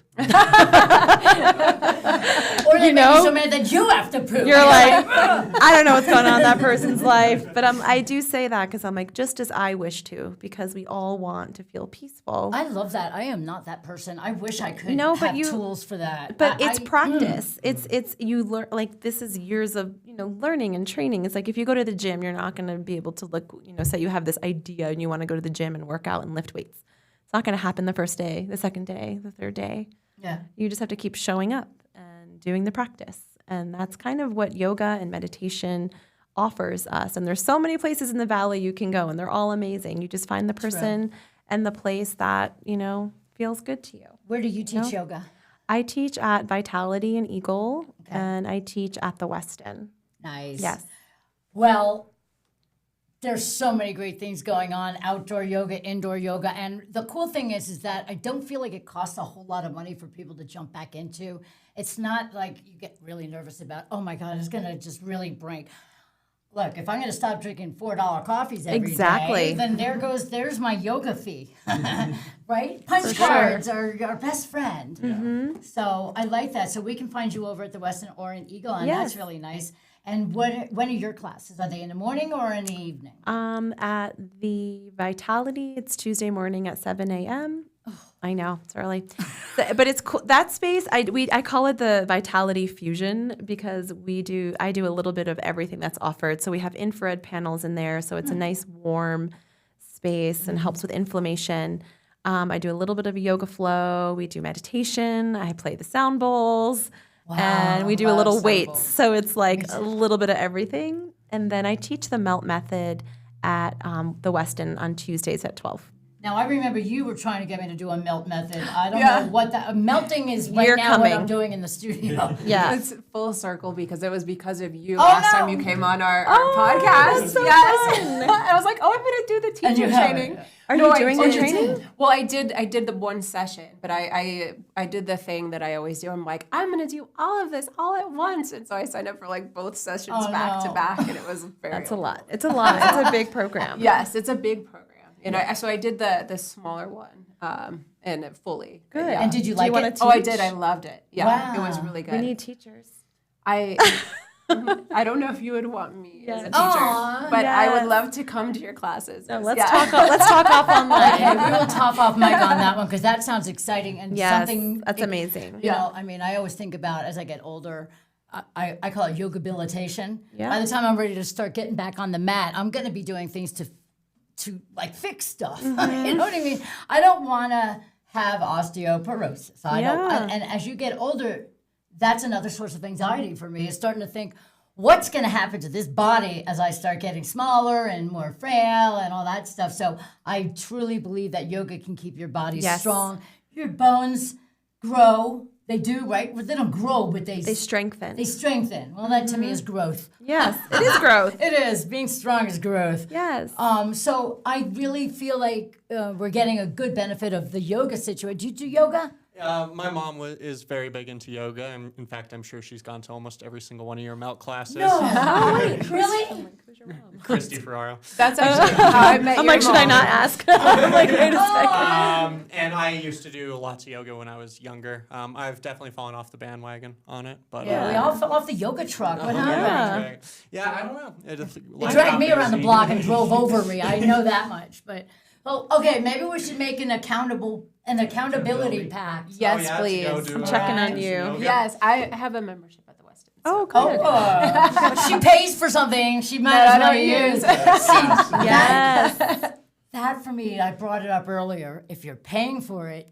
Or they make you so mad that you have to poop. You're like, I don't know what's going on in that person's life. But I do say that because I'm like, just as I wish to, because we all want to feel peaceful. I love that. I am not that person. I wish I could No, but have tools for that. But it's I- practice. It's you learn, like this is years of, learning and training. It's like if you go to the gym, you're not going to be able to look, say you have this idea and you want to go to the gym and work out and lift weights. It's not going to happen the first day, the second day, the third day. Yeah. You just have to keep showing up and doing the practice. And that's kind of what yoga and meditation offers us. And there's so many places in the valley you can go, and they're all amazing. You just find the person and the place that, feels good to you. Where do you teach yoga? I teach at Vitality in Eagle, and I teach at the Westin. Nice. Yes. Well, there's so many great things going on, outdoor yoga, indoor yoga. And the cool thing is that I don't feel like it costs a whole lot of money for people to jump back into. It's not like you get really nervous about, oh my God, it's going to just really break. Look, if I'm going to stop drinking $4 coffees every day, then there's my yoga fee, right? Punch cards are our best friend. So I like that. So we can find you over at the Westin or in Eagle, and that's really nice. And when are your classes? Are they in the morning or in the evening? At the Vitality, it's Tuesday morning at 7 a.m. I know, it's early. But it's cool. That space, I call it the Vitality Fusion because I do a little bit of everything that's offered. So we have infrared panels in there, so it's a nice warm space and helps with inflammation. I do a little bit of yoga flow. We do meditation. I play the sound bowls. And we do a little weights. So it's like a little bit of everything. And then I teach the melt method at the Westin on Tuesdays at 12. Now, I remember you were trying to get me to do a melt method. I don't know what that melting is right now what I'm doing in the studio. Yeah. It's full circle because it was because of you last time you came on our podcast. That's so fun. I was like, I'm going to do the teacher training. Are you doing the training? Well, I did the one session, but I did the thing that I always do. I'm like, I'm going to do all of this all at once. And so I signed up for like both sessions back to back, and it was very That's a lot. It's a lot. It's a big program. Yes, it's a big program. And so I did the smaller one and it fully. Good. Yeah. And did you like it? Oh, I did. I loved it. Yeah, Wow. it was really good. We need teachers. I don't know if you would want me as a teacher, Aw, but I would love to come to your classes. No, let's talk off online. Okay, we will top off mic on that one because that sounds exciting and something. That's amazing. You know, I mean, I always think about as I get older, I call it yoga-habilitation. Yeah. By the time I'm ready to start getting back on the mat, I'm going to be doing things to like fix stuff. You know what I mean? I don't want to have osteoporosis. I don't. And as you get older, that's another source of anxiety for me. Is starting to think, what's going to happen to this body as I start getting smaller and more frail and all that stuff. So I truly believe that yoga can keep your body strong. Your bones grow. They do, right? Well, they don't grow, but they strengthen. They strengthen. Well, that to me is growth. Yes, it is growth. It is. Being strong is growth. Yes. So I really feel like we're getting a good benefit of the yoga situation. Do you do yoga? My mom is very big into yoga, and in fact, I'm sure she's gone to almost every single one of your melt classes. No. Oh, wait, really? Christy Ferraro. That's actually how I met I'm your like, should I mom. not ask? I'm like, wait a second. And I used to do lots of yoga when I was younger. I've definitely fallen off the bandwagon on it, but Yeah, we all fell off the yoga truck. What happened? Yeah, I don't know. They dragged me around the block and drove over me. I know that much. But okay, maybe we should make an accountability pact. Yes, please. I'm checking on you. Yes, I have a membership at the Westin. Oh, good. She pays for something she might as well use. Yes. That for me, I brought it up earlier. If you're paying for it,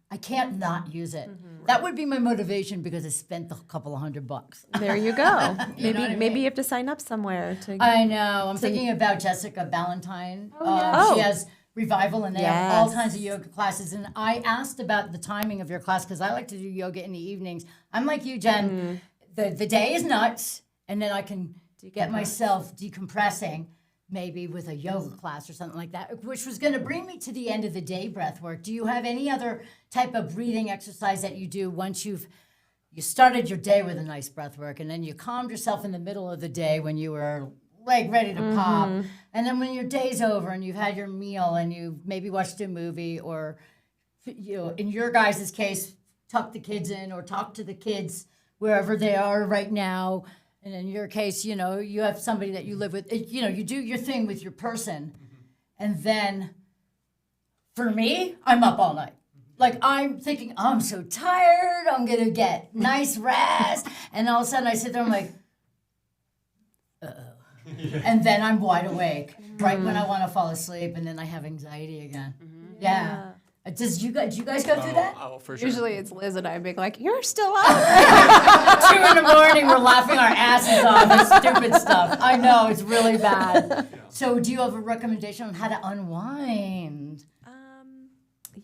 I can't not use it. That would be my motivation because I spent a couple of $100. There you go. You know what I mean? Maybe you have to sign up somewhere to. I know. I'm thinking about Jessica Ballantyne. Oh. She has Revival, and they have all kinds of yoga classes. And I asked about the timing of your class because I like to do yoga in the evenings. I'm like you, Jen. The day is nuts, and then I can get myself decompressing, maybe with a yoga class or something like that, which was going to bring me to the end of the day breath work. Do you have any other type of breathing exercise that you do once you started your day with a nice breath work, and then you calmed yourself in the middle of the day when you were like ready to pop, and then when your day's over and you've had your meal and you maybe watched a movie, or in your guys' case, tuck the kids in or talk to the kids wherever they are right now. And in your case, you have somebody that you live with, you do your thing with your person. And then for me, I'm up all night. Like I'm thinking, I'm so tired, I'm going to get nice rest. And all of a sudden I sit there, I'm like, and then I'm wide awake right when I want to fall asleep. And then I have anxiety again. Yeah. Do you guys go through that? Oh, for sure. Usually it's Liz and I being like, you're still up. 2 in the morning, we're laughing our asses off at stupid stuff. I know, it's really bad. So do you have a recommendation on how to unwind?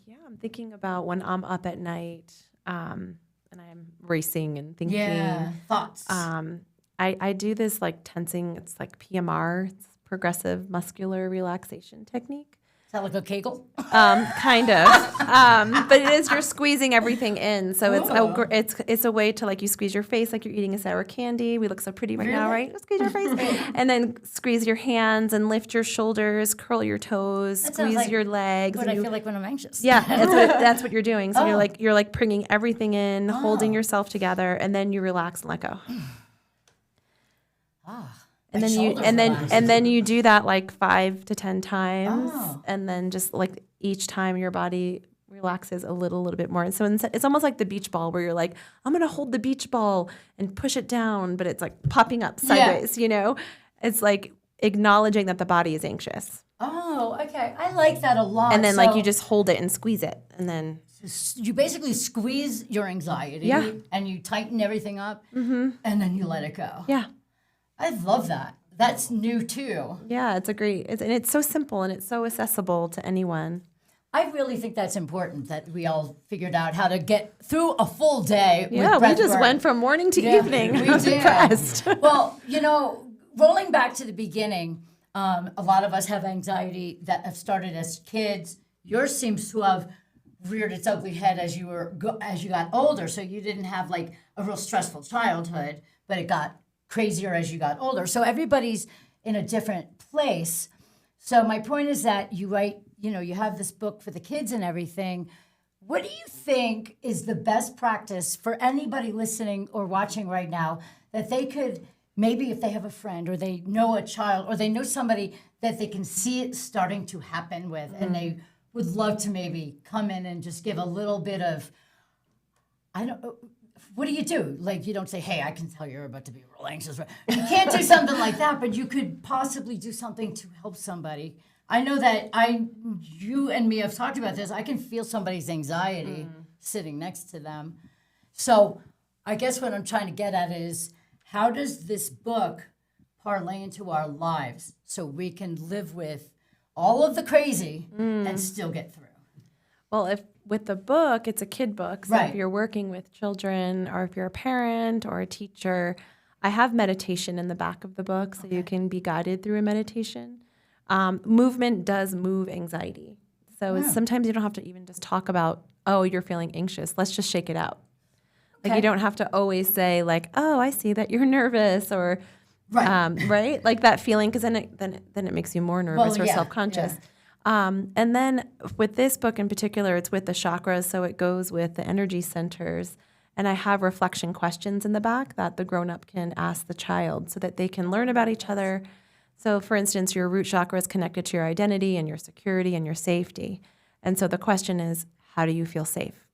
Yeah, I'm thinking about when I'm up at night. and I'm racing and thinking. Yeah. Thoughts. I do this like tensing. It's like PMR. It's progressive muscular relaxation technique. Is that like a Kegel? Kind of. But it is, you're squeezing everything in. So it's a way to, like, you squeeze your face like you're eating a sour candy. We look so pretty right now, right? Squeeze your face. And then squeeze your hands and lift your shoulders, curl your toes, That sounds squeeze like your legs. What and I you- feel like when I'm anxious. yeah, that's what you're doing. So Oh. you're like bringing everything in, holding yourself together, and then you relax and let go. And My then shoulders relax. and then you do that like 5 to 10 times, Oh. and then just like each time your body relaxes a little bit more. And so it's almost like the beach ball, where you're like, I'm gonna hold the beach ball and push it down, but it's like popping up sideways. You know, it's like acknowledging that the body is anxious, Oh, okay. I like that a lot. and then like So you just hold it and squeeze it, and then you basically squeeze your anxiety Yeah. and you tighten everything up and then you let it go. yeah. I love that. That's new too. Yeah, and it's so simple and it's so accessible to anyone. I really think that's important that we all figured out how to get through a full day. Yeah, with we breath just work. went from morning to Yeah, evening. we I was did. impressed. Well, rolling back to the beginning, a lot of us have anxiety that have started as kids. Yours seems to have reared its ugly head as you got older. So you didn't have like a real stressful childhood, but it got crazier as you got older. So everybody's in a different place. So my point is that you write, you have this book for the kids and everything. What do you think is the best practice for anybody listening or watching right now that they could, maybe if they have a friend or they know a child or they know somebody that they can see it starting to happen with, and they would love to maybe come in and just give a little bit of, what do you do? Like, you don't say, hey, I can tell you're about to be real anxious. You can't do something like that, but you could possibly do something to help somebody. I know that you and me have talked about this. I can feel somebody's anxiety sitting next to them. So I guess what I'm trying to get at is, how does this book parlay into our lives so we can live with all of the crazy and still get through? Well, if with the book, it's a kid book. So Right. if you're working with children or if you're a parent or a teacher, I have meditation in the back of the book so you can be guided through a meditation. Movement does move anxiety. So sometimes you don't have to even just talk about, oh, you're feeling anxious. Let's just shake it out. Like Okay. you don't have to always say like, oh, I see that you're nervous or Right. right? Like that feeling, because then it makes you more nervous or yeah, self-conscious. And then with this book in particular, it's with the chakras, so it goes with the energy centers. And I have reflection questions in the back that the grown-up can ask the child so that they can learn about each other. So for instance, your root chakra is connected to your identity and your security and your safety. And so the question is, how do you feel safe?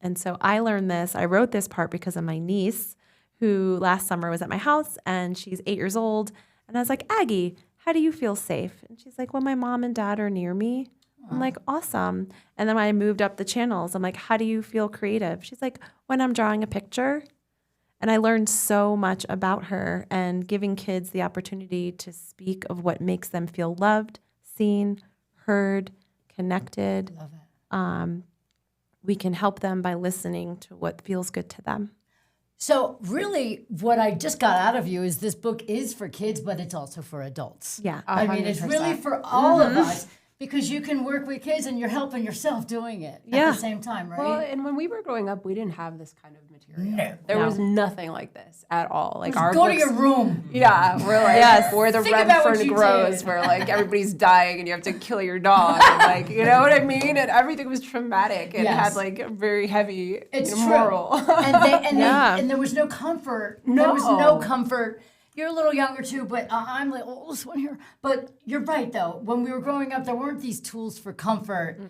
And so I wrote this part because of my niece, who last summer was at my house, and she's 8 years old. And I was like, Aggie, how do you feel safe? And she's like, well, my mom and dad are near me. I'm like, awesome. And then when I moved up the channels, I'm like, how do you feel creative? She's like, when I'm drawing a picture. And I learned so much about her, and giving kids the opportunity to speak of what makes them feel loved, seen, heard, connected. Love it. We can help them by listening to what feels good to them. So really, what I just got out of you is this book is for kids, but it's also for adults. Yeah. I mean, it's really for all of us, because you can work with kids and you're helping yourself doing it at Yeah. the same time, right? Well, and when we were growing up, we didn't have this kind of material. No. There was nothing like this at all. Like our Go to books- your room. Yeah, we're like Yes. where the Think about what Redfern you grows, did. where like everybody's dying and you have to kill your dog, and, like, you know what I mean? And everything was traumatic and Yes. had like a very heavy It's moral. And there was no comfort. There was no No. comfort. You're a little younger too, but I'm the oldest one here. But you're right, though. When we were growing up, there weren't these tools for comfort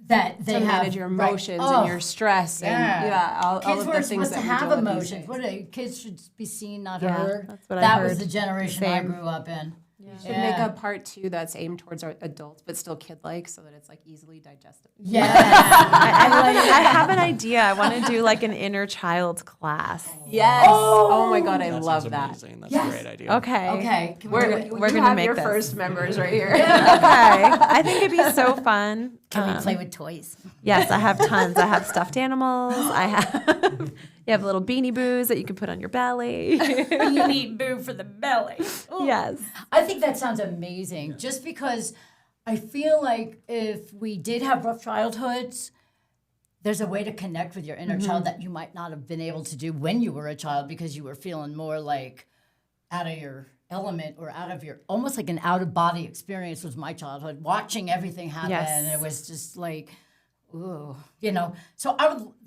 that they to have. manage your right. emotions Oh, and your stress and all Kids of weren't the things supposed that to we have deal with these emotions. days. What kids should be seen, not Yeah, heard. that's what I that was heard. the generation I Same. grew up in. should make a part 2 that's aimed towards our adults, but still kid-like, so that it's like easily digestible. Yeah. I have an idea. I want to do like an inner child class. Yes. Oh my God, I That love sounds that. amazing. That's Yes. a great idea. Okay. Okay. Can we do it? We're You gonna have make your this. first members right here. Okay. I think it'd be so fun. Can we play with toys? Yes, I have tons. I have stuffed animals. I have you have little beanie boos that you can put on your belly. You need boo for the belly. Yes. I think that sounds amazing. Just because I feel like if we did have rough childhoods, there's a way to connect with your inner child that you might not have been able to do when you were a child because you were feeling more like out of your element or out of your almost like an out of body experience was my childhood, watching everything happen. Yes. And it was just like, ooh, So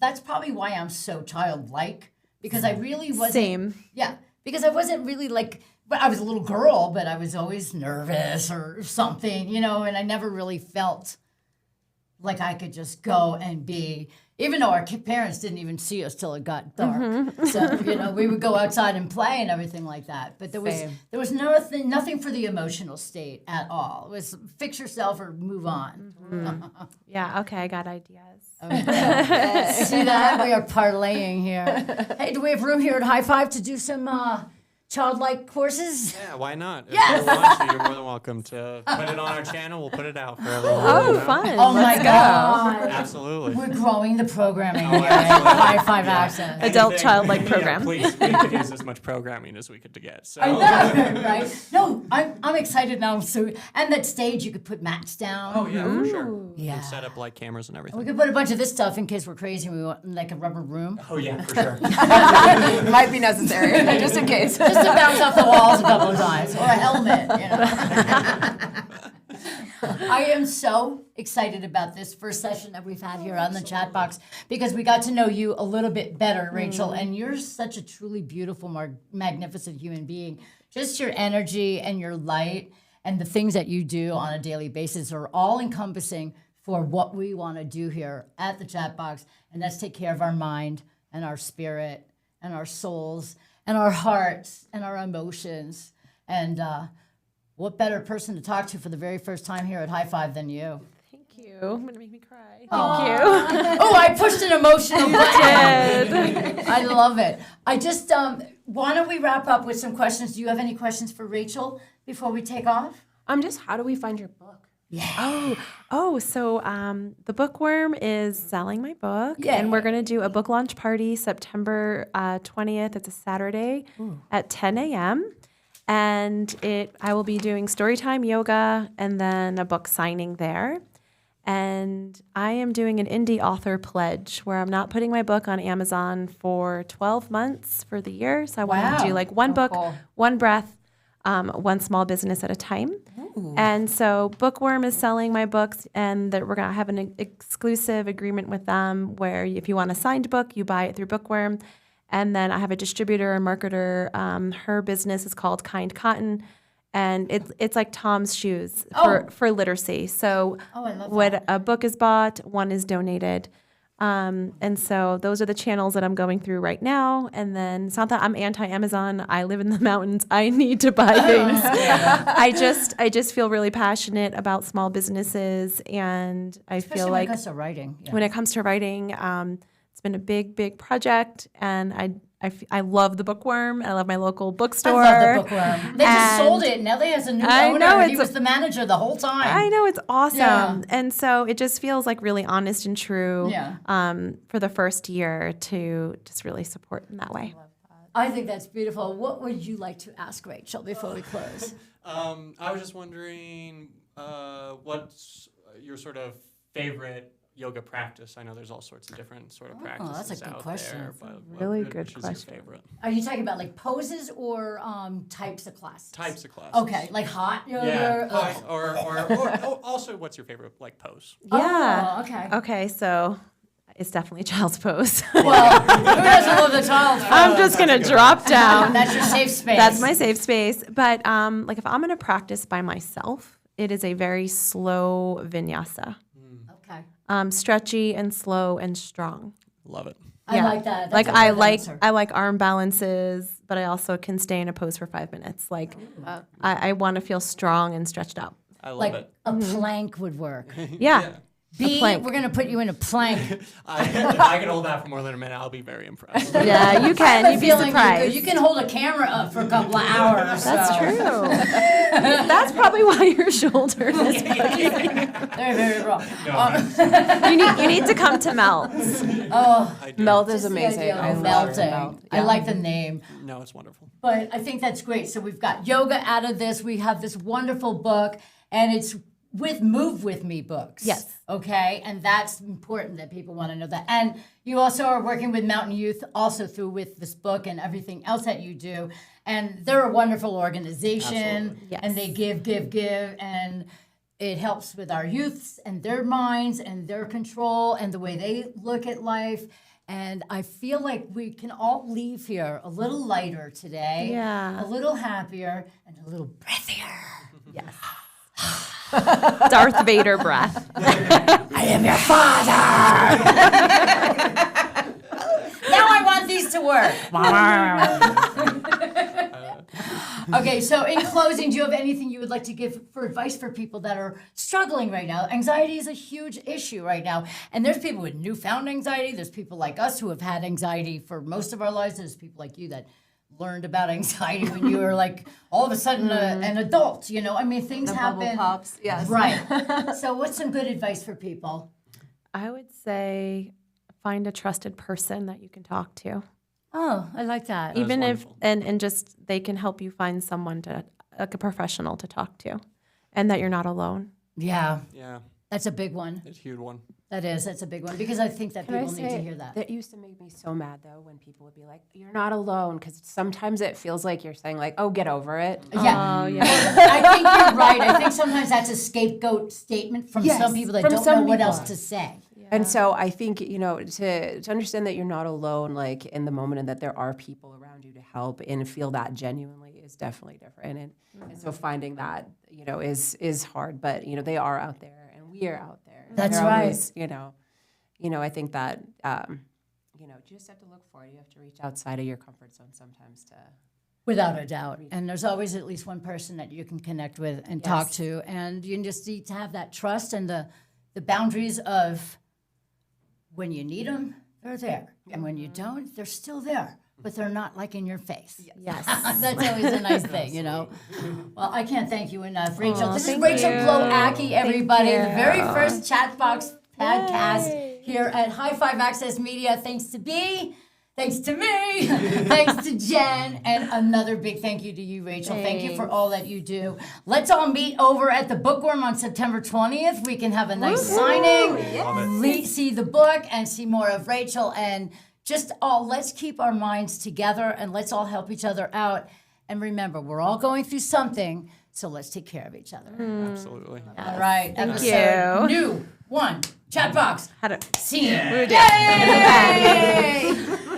that's probably why I'm so childlike because I really wasn't. Same. Yeah, because I wasn't really like, but I was a little girl, but I was always nervous or something, and I never really felt like I could just go and be, even though our parents didn't even see us till it got dark. So, we would go outside and play and everything like that. But there was nothing for the emotional state at all. It was fix yourself or move on. Yeah. Okay. I got ideas. See that? We are parlaying here. Hey, do we have room here at High Five to do some childlike courses? Yeah, why not? Yes! If you want to, you're more than welcome to put it on our channel. We'll put it out for everyone. Oh, fun. Oh my Let's go. God. Absolutely. We're growing the programming here absolutely. at High Five Access. Adult childlike program. Yeah, please, we could use as much programming as we could to get. So. I know, right? No, I'm excited now. So, and that stage, you could put mats down. Oh yeah, for sure. Yeah. And set up like cameras and everything. We could put a bunch of this stuff in case we're crazy and we want like a rubber room. Oh yeah, for sure. Might be necessary, just in case. Just to bounce off the walls a couple of times. Or a helmet, I am so excited about this first session that we've had here on the chat box because we got to know you a little bit better, Rachel, and you're such a truly beautiful, magnificent human being. Just your energy and your light and the things that you do on a daily basis are all encompassing for what we want to do here at the chat box, and that's take care of our mind and our spirit and our souls and our hearts and our emotions. And what better person to talk to for the very first time here at High Five than you? Thank you. I'm gonna make me cry. Thank Oh, I pushed an emotional button. I love it. I just, why don't we wrap up with some questions? Do you have any questions for Rachel before we take off? Just how do we find your book? So the Bookworm is selling my book, and we're going to do a book launch party September 20th. It's a Saturday at 10 a.m. And I will be doing storytime yoga and then a book signing there. And I am doing an indie author pledge where I'm not putting my book on Amazon for 12 months for the year. So I want to do like one book, one breath, one small business at a time. And so Bookworm is selling my books, and that we're going to have an exclusive agreement with them where if you want a signed book, you buy it through Bookworm. And then I have a distributor and marketer. Her business is called Kind Cotton, and it's like Tom's shoes for literacy. So when a book is bought, one is donated. And so those are the channels that I'm going through right now. And then it's not that I'm anti-Amazon. I live in the mountains. I need to buy things. I just feel really passionate about small businesses, and I feel like when it comes to writing. Yeah. when it comes to writing, it's been a big project, and I love the Bookworm. I love my local bookstore. I love the Bookworm. They just sold it. Now they has a new owner. know, He was the manager the whole time. I know, it's awesome. Yeah. And so it just feels like really honest and true Yeah. for the first year to just really support in that way. I think that's beautiful. What would you like to ask Rachel before we close? I was just wondering, what's your sort of favorite yoga practice? I know there's all sorts of different sort of practices that's a good out question. there, but really which good is question. your favorite? Are you talking about like poses or types of classes? Types of classes. Okay, like hot yoga? Yeah. Or also, what's your favorite like pose? Yeah. Oh, okay. Okay, so it's definitely child's pose. Well, who doesn't love the child? I'm just going to drop down. That's your safe space. That's my safe space. But like if I'm going to practice by myself, it is a very slow vinyasa. Okay. Stretchy and slow and strong. Love it. I like that. That's Like a I good like answer. I like arm balances, but I also can stay in a pose for 5 minutes. Like I want to feel strong and stretched out. I love Like it. a plank would work. Yeah. B, plank. we're going to put you in a plank. If I can hold that for more than a minute, I'll be very impressed. Yeah, you can. You'd be Feeling surprised. You can hold a camera up for a couple of hours. That's so. true. That's probably why your shoulder is. Very, very wrong. You need to come to Melt. Oh, I do. Melt is just the amazing. idea I of love melting. Melt. I like the name. No, it's wonderful. But I think that's great. So we've got yoga out of this. We have this wonderful book, and it's with Move With Me books. Yes. Okay. And that's important that people want to know that. And you also are working with Mountain Youth also through with this book and everything else that you do. And they're a wonderful organization. Absolutely. Yes. And they give. And it helps with our youths and their minds and their control and the way they look at life. And I feel like we can all leave here a little lighter today, Yeah. a little happier, and a little breathier. Yes. Darth Vader breath. I am your father. Now I want these to work. Okay, so in closing, do you have anything you would like to give for advice for people that are struggling right now? Anxiety is a huge issue right now. And there's people with newfound anxiety. There's people like us who have had anxiety for most of our lives. There's people like you that learned about anxiety when you were like all of a sudden an adult, you know? I mean, things happen. Pops. Yes. Right. So what's some good advice for people? I would say find a trusted person that you can talk to. Oh, I like that. is Even if wonderful. and just they can help you find someone to like a professional to talk to, and that you're not alone. Yeah, Yeah, that's a big one. it's a huge one. That's a big one because I think that Can I people need to say hear that. that used to make me so mad though when people would be like, "You're not alone," because sometimes it feels like you're saying like, "Oh, get over it." Yeah. Oh yeah. I think you're right. I think sometimes that's a scapegoat statement from Yes, some people that from don't some know what people. else to say. And so I think, to understand that you're not alone, like in the moment, and that there are people around you to help and feel that genuinely is definitely different. And so finding that, is hard, but, they are out there and we are out there. And That's they're right. always, I think that, you just have to look for it. You have to reach outside of your comfort zone sometimes to. Without a doubt. And there's always at least one person that you can connect with and talk Yes. to. And you just need to have that trust and the boundaries of when you need them, they're there. And when you don't, they're still there. But they're not like in your face. Yes. That's always a nice thing, Well, I can't thank you enough, Rachel. Aw, This is thank Rachel you. Glowacki, everybody. The you. very first ChatBox podcast here at High Five Access Media. Thanks to B, thanks to me, thanks to Jen, and another big thank you to you, Rachel. Thank you for all that you do. Let's all meet over at the Bookworm on September 20th. We can have a nice signing, see the book, and see more of Rachel. And let's keep our minds together and let's all help each other out. And remember, we're all going through something, so let's take care of each other. Absolutely. All right. Thank episode you. New one. ChatBox. How to Scene. Rude. Yay!